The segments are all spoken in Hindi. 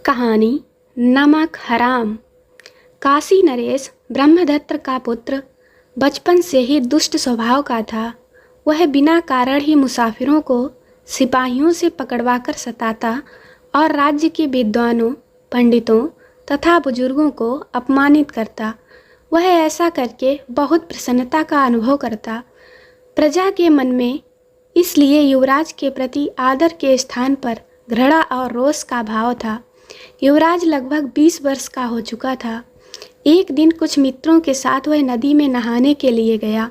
कहानी नमक हराम। काशी नरेश ब्रह्मदत्त का पुत्र बचपन से ही दुष्ट स्वभाव का था। वह बिना कारण ही मुसाफिरों को सिपाहियों से पकड़वाकर सताता और राज्य के विद्वानों, पंडितों तथा बुजुर्गों को अपमानित करता। वह ऐसा करके बहुत प्रसन्नता का अनुभव करता। प्रजा के मन में इसलिए युवराज के प्रति आदर के स्थान पर घृणा और रोष का भाव था। युवराज लगभग 20 वर्ष का हो चुका था। एक दिन कुछ मित्रों के साथ वह नदी में नहाने के लिए गया।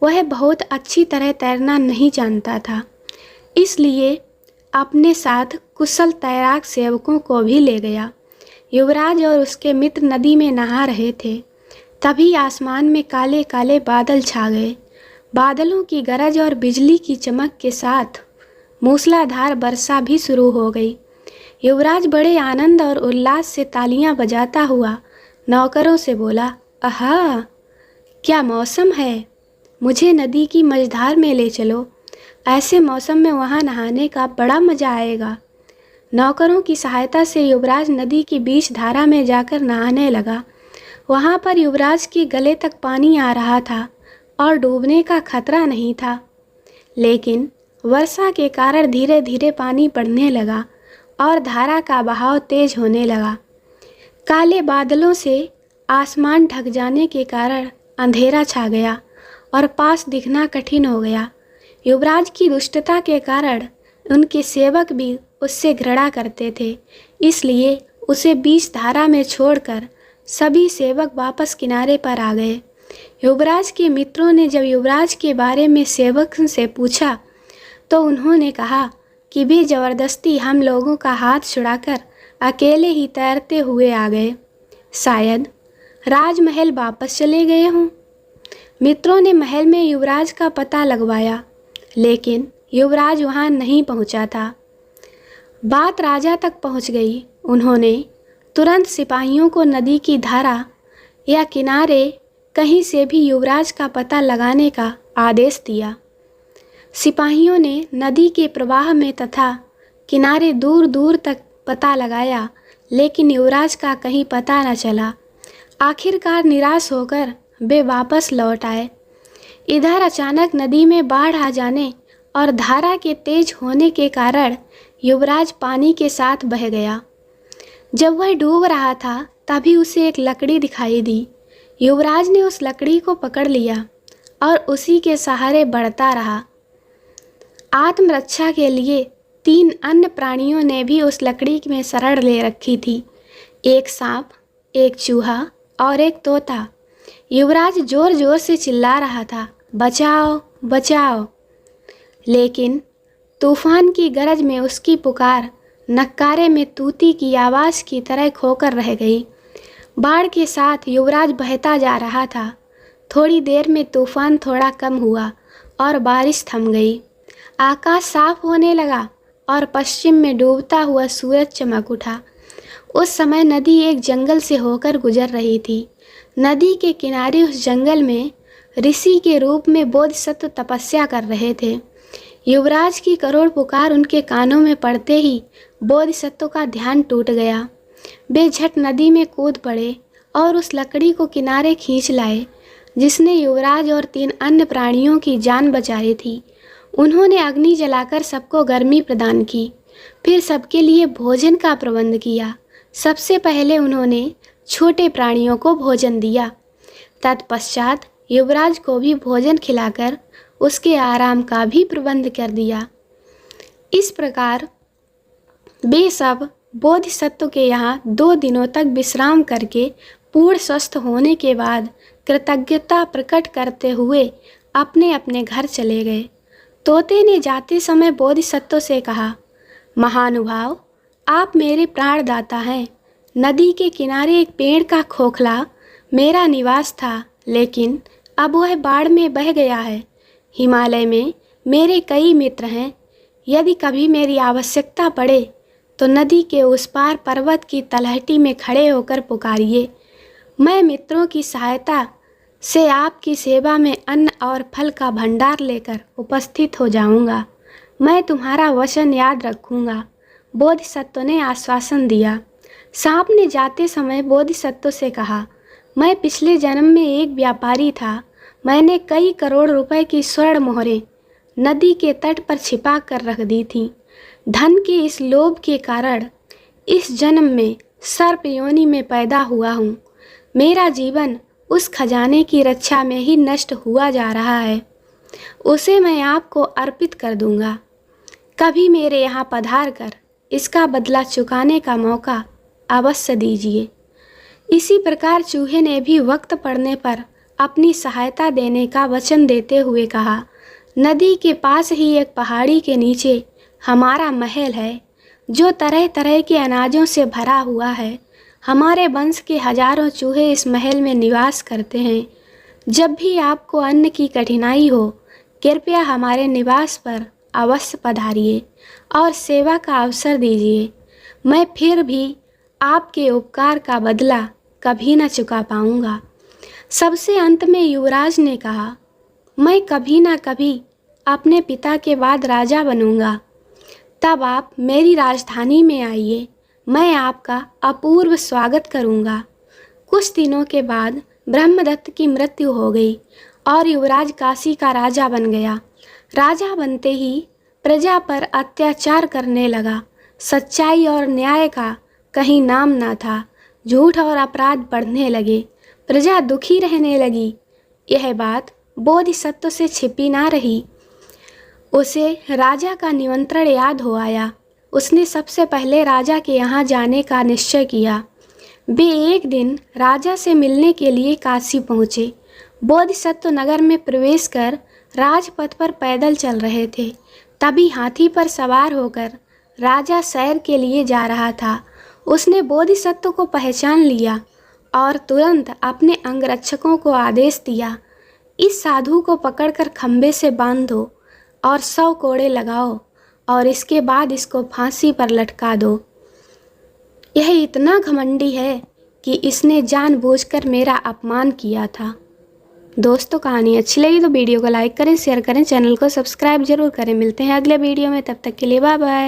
वह बहुत अच्छी तरह तैरना नहीं जानता था, इसलिए अपने साथ कुशल तैराक सेवकों को भी ले गया। युवराज और उसके मित्र नदी में नहा रहे थे, तभी आसमान में काले काले बादल छा गए। बादलों की गरज और बिजली की चमक के साथ मूसलाधार वर्षा भी शुरू हो गई। युवराज बड़े आनंद और उल्लास से तालियां बजाता हुआ नौकरों से बोला, आहा, क्या मौसम है! मुझे नदी की मझधार में ले चलो। ऐसे मौसम में वहां नहाने का बड़ा मज़ा आएगा। नौकरों की सहायता से युवराज नदी की बीच धारा में जाकर नहाने लगा। वहां पर युवराज के गले तक पानी आ रहा था और डूबने का खतरा नहीं था, लेकिन वर्षा के कारण धीरे धीरे पानी बढ़ने लगा और धारा का बहाव तेज होने लगा। काले बादलों से आसमान ढक जाने के कारण अंधेरा छा गया और पास दिखना कठिन हो गया। युवराज की दुष्टता के कारण उनके सेवक भी उससे घृणा करते थे, इसलिए उसे बीच धारा में छोड़कर सभी सेवक वापस किनारे पर आ गए। युवराज के मित्रों ने जब युवराज के बारे में सेवक से पूछा तो उन्होंने कहा कि वे जबरदस्ती हम लोगों का हाथ छुड़ाकर अकेले ही तैरते हुए आ गए। शायद राजमहल वापस चले गए हों। मित्रों ने महल में युवराज का पता लगवाया, लेकिन युवराज वहां नहीं पहुंचा था। बात राजा तक पहुंच गई। उन्होंने तुरंत सिपाहियों को नदी की धारा या किनारे कहीं से भी युवराज का पता लगाने का आदेश दिया। सिपाहियों ने नदी के प्रवाह में तथा किनारे दूर दूर तक पता लगाया, लेकिन युवराज का कहीं पता न चला। आखिरकार निराश होकर वे वापस लौट आए। इधर अचानक नदी में बाढ़ आ जाने और धारा के तेज होने के कारण युवराज पानी के साथ बह गया। जब वह डूब रहा था तभी उसे एक लकड़ी दिखाई दी। युवराज ने उस लकड़ी को पकड़ लिया और उसी के सहारे बढ़ता रहा। आत्मरक्षा के लिए 3 अन्य प्राणियों ने भी उस लकड़ी में शरण ले रखी थी, एक सांप, एक चूहा और एक तोता। युवराज जोर जोर से चिल्ला रहा था, बचाओ बचाओ, लेकिन तूफान की गरज में उसकी पुकार नक्कारे में तूती की आवाज़ की तरह खोकर रह गई। बाढ़ के साथ युवराज बहता जा रहा था। थोड़ी देर में तूफान थोड़ा कम हुआ और बारिश थम गई। आकाश साफ होने लगा और पश्चिम में डूबता हुआ सूरज चमक उठा। उस समय नदी एक जंगल से होकर गुजर रही थी। नदी के किनारे उस जंगल में ऋषि के रूप में बोधिसत्व तपस्या कर रहे थे। युवराज की करुण पुकार उनके कानों में पड़ते ही बोधिसत्व का ध्यान टूट गया। वे झट नदी में कूद पड़े और उस लकड़ी को किनारे खींच लाए जिसने युवराज और 3 अन्य प्राणियों की जान बचाई थी। उन्होंने अग्नि जलाकर सबको गर्मी प्रदान की, फिर सबके लिए भोजन का प्रबंध किया। सबसे पहले उन्होंने छोटे प्राणियों को भोजन दिया। तत्पश्चात युवराज को भी भोजन खिलाकर उसके आराम का भी प्रबंध कर दिया। इस प्रकार वे सब बोधिसत्व के यहाँ 2 दिनों तक विश्राम करके पूर्ण स्वस्थ होने के बाद कृतज्ञता प्रकट करते हुए अपने अपने घर चले गए। तोते ने जाते समय बोधिसत्व से कहा, महानुभाव, आप मेरे प्राणदाता हैं। नदी के किनारे एक पेड़ का खोखला मेरा निवास था, लेकिन अब वह बाढ़ में बह गया है। हिमालय में मेरे कई मित्र हैं। यदि कभी मेरी आवश्यकता पड़े तो नदी के उस पार पर्वत की तलहटी में खड़े होकर पुकारिए। मैं मित्रों की सहायता से आपकी सेवा में अन्न और फल का भंडार लेकर उपस्थित हो जाऊंगा। मैं तुम्हारा वचन याद रखूंगा। बोधिसत्व ने आश्वासन दिया। सांप ने जाते समय बोधिसत्व से कहा, मैं पिछले जन्म में एक व्यापारी था। मैंने कई करोड़ रुपए की स्वर्ण मोहरें नदी के तट पर छिपा कर रख दी थीं। धन के इस लोभ के कारण इस जन्म में सर्प योनि में पैदा हुआ हूँ। मेरा जीवन उस खजाने की रक्षा में ही नष्ट हुआ जा रहा है। उसे मैं आपको अर्पित कर दूंगा। कभी मेरे यहाँ पधार कर इसका बदला चुकाने का मौका अवश्य दीजिए। इसी प्रकार चूहे ने भी वक्त पड़ने पर अपनी सहायता देने का वचन देते हुए कहा, नदी के पास ही एक पहाड़ी के नीचे हमारा महल है, जो तरह तरह के अनाजों से भरा हुआ है। हमारे वंश के हजारों चूहे इस महल में निवास करते हैं। जब भी आपको अन्न की कठिनाई हो, कृपया हमारे निवास पर अवश्य पधारिए और सेवा का अवसर दीजिए। मैं फिर भी आपके उपकार का बदला कभी न चुका पाऊंगा। सबसे अंत में युवराज ने कहा, मैं कभी ना कभी अपने पिता के बाद राजा बनूंगा। तब आप मेरी राजधानी में आइए, मैं आपका अपूर्व स्वागत करूंगा। कुछ दिनों के बाद ब्रह्मदत्त की मृत्यु हो गई और युवराज काशी का राजा बन गया। राजा बनते ही प्रजा पर अत्याचार करने लगा। सच्चाई और न्याय का कहीं नाम ना था। झूठ और अपराध बढ़ने लगे। प्रजा दुखी रहने लगी। यह बात बोधिसत्व से छिपी ना रही। उसे राजा का निमंत्रण याद हो आया। उसने सबसे पहले राजा के यहाँ जाने का निश्चय किया। वे एक दिन राजा से मिलने के लिए काशी पहुँचे। बोधिसत्व नगर में प्रवेश कर राजपथ पर पैदल चल रहे थे। तभी हाथी पर सवार होकर राजा सैर के लिए जा रहा था। उसने बोधिसत्व को पहचान लिया और तुरंत अपने अंगरक्षकों को आदेश दिया, इस साधु को पकड़कर खंबे से बांध दो और 100 कोड़े लगाओ और इसके बाद इसको फांसी पर लटका दो। यह इतना घमंडी है कि इसने जानबूझकर मेरा अपमान किया था। दोस्तों, कहानी अच्छी लगी तो वीडियो को लाइक करें, शेयर करें, चैनल को सब्सक्राइब जरूर करें। मिलते हैं अगले वीडियो में, तब तक के लिए बाय बाय।